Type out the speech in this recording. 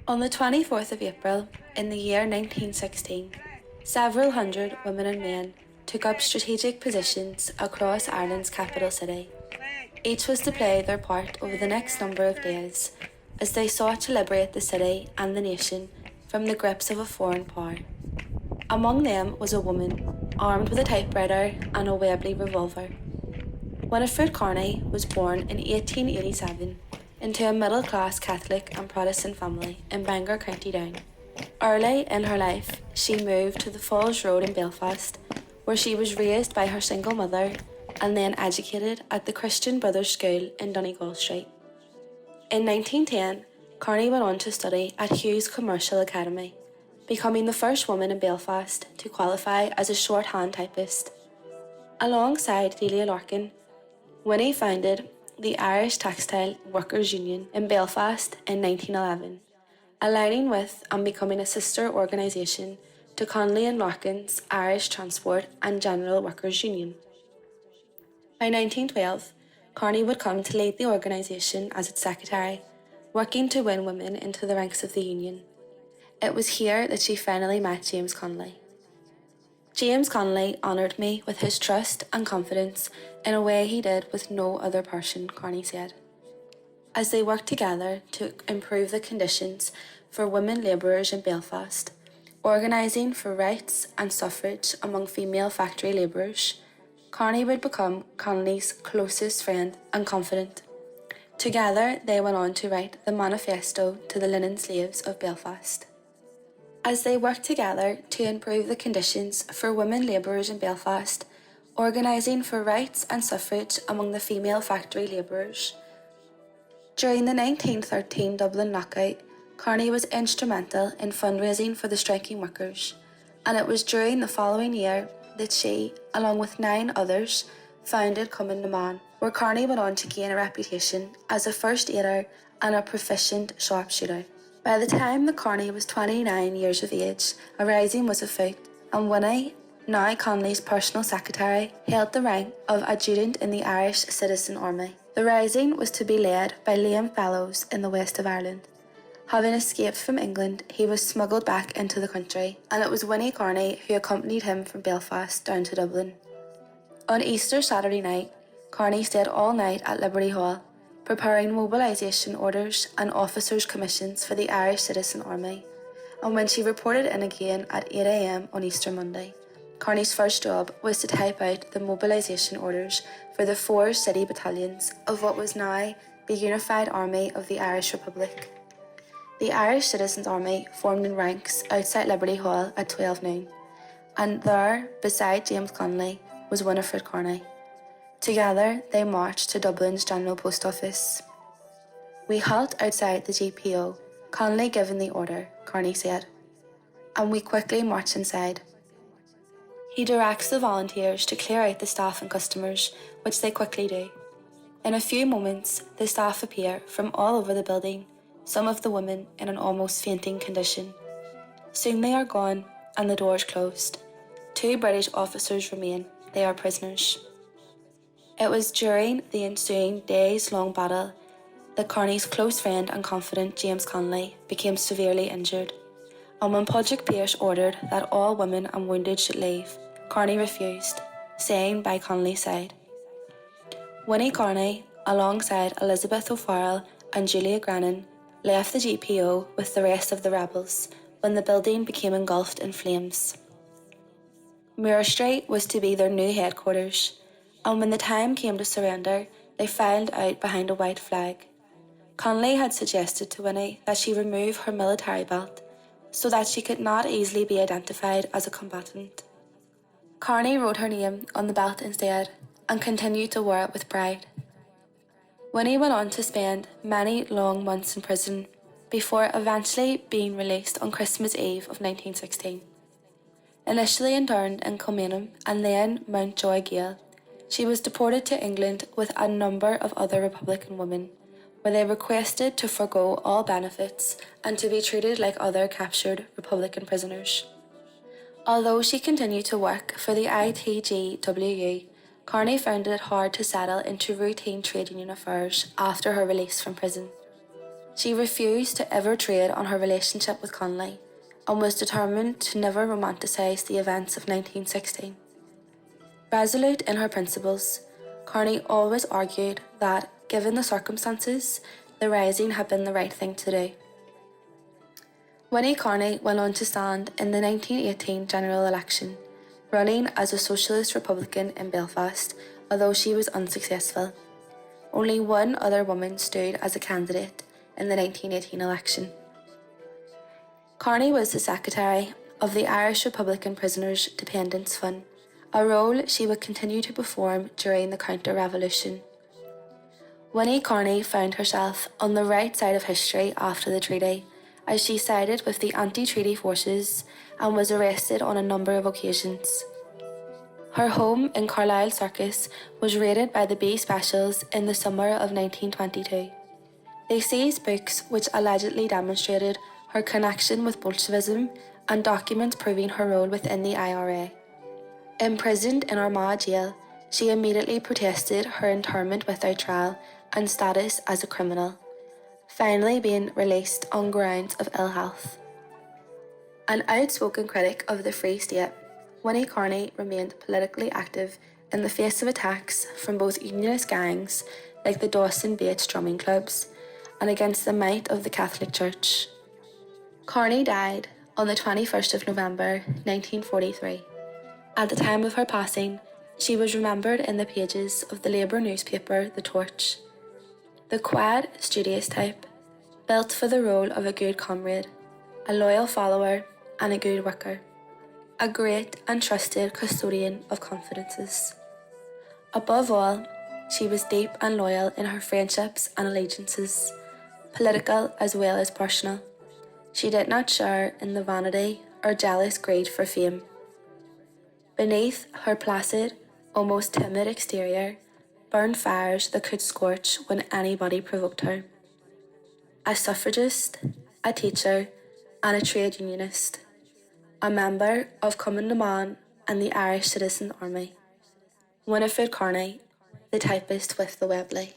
On the 24th of April, in the year 1916, several hundred women and men took up strategic positions across Ireland's capital city. Each was to play their part over the next number of days as they sought to liberate the city and the nation from the grips of a foreign power. Among them was a woman, armed with a typewriter and a Webley revolver. Winifred Carney was born in 1887 into a middle-class Catholic and Protestant family in Bangor, County Down. Early in her life, she moved to the Falls Road in Belfast, where she was raised by her single mother and then educated at the Christian Brothers School in Donegall Street. In 1910, Carney went on to study at Hughes Commercial Academy, becoming the first woman in Belfast to qualify as a shorthand typist. Alongside Delia Larkin, Winnie founded the Irish Textile Workers' Union in Belfast in 1911, aligning with and becoming a sister organisation to Connolly and Larkin's Irish Transport and General Workers' Union. By 1912, Carney would come to lead the organisation as its secretary, working to win women into the ranks of the union. It was here that she finally met James Connolly. James Connolly honoured me with his trust and confidence in a way he did with no other person, Carney said. As they worked together to improve the conditions for women labourers in Belfast, organising for rights and suffrage among female factory labourers, Carney would become Connolly's closest friend and confidant. Together, they went on to write the Manifesto to the Linen Slaves of Belfast. As they worked together to improve the conditions for women labourers in Belfast, organising for rights and suffrage among the female factory labourers. During the 1913 Dublin lockout, Carney was instrumental in fundraising for the striking workers, and it was during the following year that she, along with 9 others, founded Cumann, where Carney went on to gain a reputation as a first aider and a proficient sharpshooter. By the time that Carney was 29 years of age, a rising was afoot, and Winnie, now Connolly's personal secretary, held the rank of adjutant in the Irish Citizen Army. The rising was to be led by Liam Fellows in the west of Ireland. Having escaped from England, he was smuggled back into the country, and it was Winnie Carney who accompanied him from Belfast down to Dublin. On Easter Saturday night, Carney stayed all night at Liberty Hall, preparing mobilisation orders and officers' commissions for the Irish Citizen Army, and when she reported in again at 8 a.m. on Easter Monday, Carney's first job was to type out the mobilisation orders for the 4 city battalions of what was now the Unified Army of the Irish Republic. The Irish Citizens' Army formed in ranks outside Liberty Hall at 12 noon, and there, beside James Connolly, was Winifred Carney. Together, they marched to Dublin's General Post Office. "We halt outside the GPO, Connolly given the order," Carney said, "and we quickly march inside." He directs the volunteers to clear out the staff and customers, which they quickly do. In a few moments, the staff appear from all over the building, some of the women in an almost fainting condition. Soon they are gone, and the doors closed. 2 British officers remain. They are prisoners. It was during the ensuing days-long battle that Carney's close friend and confidant James Connolly became severely injured, and when Padraig Pearse ordered that all women and wounded should leave, Carney refused, staying by Connolly's side. Winnie Carney, alongside Elizabeth O'Farrell and Julia Grannon, left the GPO with the rest of the rebels when the building became engulfed in flames. Moore Street was to be their new headquarters, and when the time came to surrender, they filed out behind a white flag. Connolly had suggested to Winnie that she remove her military belt so that she could not easily be identified as a combatant. Carney wrote her name on the belt instead and continued to wear it with pride. Winnie went on to spend many long months in prison before eventually being released on Christmas Eve of 1916. Initially interned in Cumann and then Mountjoy Gaol, she was deported to England with a number of other Republican women, where they requested to forgo all benefits and to be treated like other captured Republican prisoners. Although she continued to work for the ITGWU, Carney found it hard to settle into routine trade union affairs after her release from prison. She refused to ever trade on her relationship with Connolly and was determined to never romanticise the events of 1916. Resolute in her principles, Carney always argued that, given the circumstances, the rising had been the right thing to do. Winnie Carney went on to stand in the 1918 general election, running as a Socialist Republican in Belfast, although she was unsuccessful. Only one other woman stood as a candidate in the 1918 election. Carney was the secretary of the Irish Republican Prisoners' Dependence Fund, a role she would continue to perform during the counter-revolution. Winnie Carney found herself on the right side of history after the treaty, as she sided with the anti-treaty forces and was arrested on a number of occasions. Her home in Carlisle Circus was raided by the B Specials in the summer of 1922. They seized books which allegedly demonstrated her connection with Bolshevism and documents proving her role within the IRA. Imprisoned in Armagh jail, she immediately protested her internment without trial and status as a criminal, finally being released on grounds of ill health. An outspoken critic of the Free State, Winnie Carney remained politically active in the face of attacks from both unionist gangs like the Dawson Bates drumming clubs and against the might of the Catholic Church. Carney died on the 21st of November 1943. At the time of her passing, she was remembered in the pages of the Labour newspaper The Torch. The quiet, studious type, built for the role of a good comrade, a loyal follower and a good worker, a great and trusted custodian of confidences. Above all, she was deep and loyal in her friendships and allegiances, political as well as personal. She did not share in the vanity or jealous greed for fame. Beneath her placid, almost timid exterior burned fires that could scorch when anybody provoked her. A suffragist, a teacher, and a trade unionist, a member of Cumann and the Irish Citizen Army. Winifred Carney, the typist with the Webley.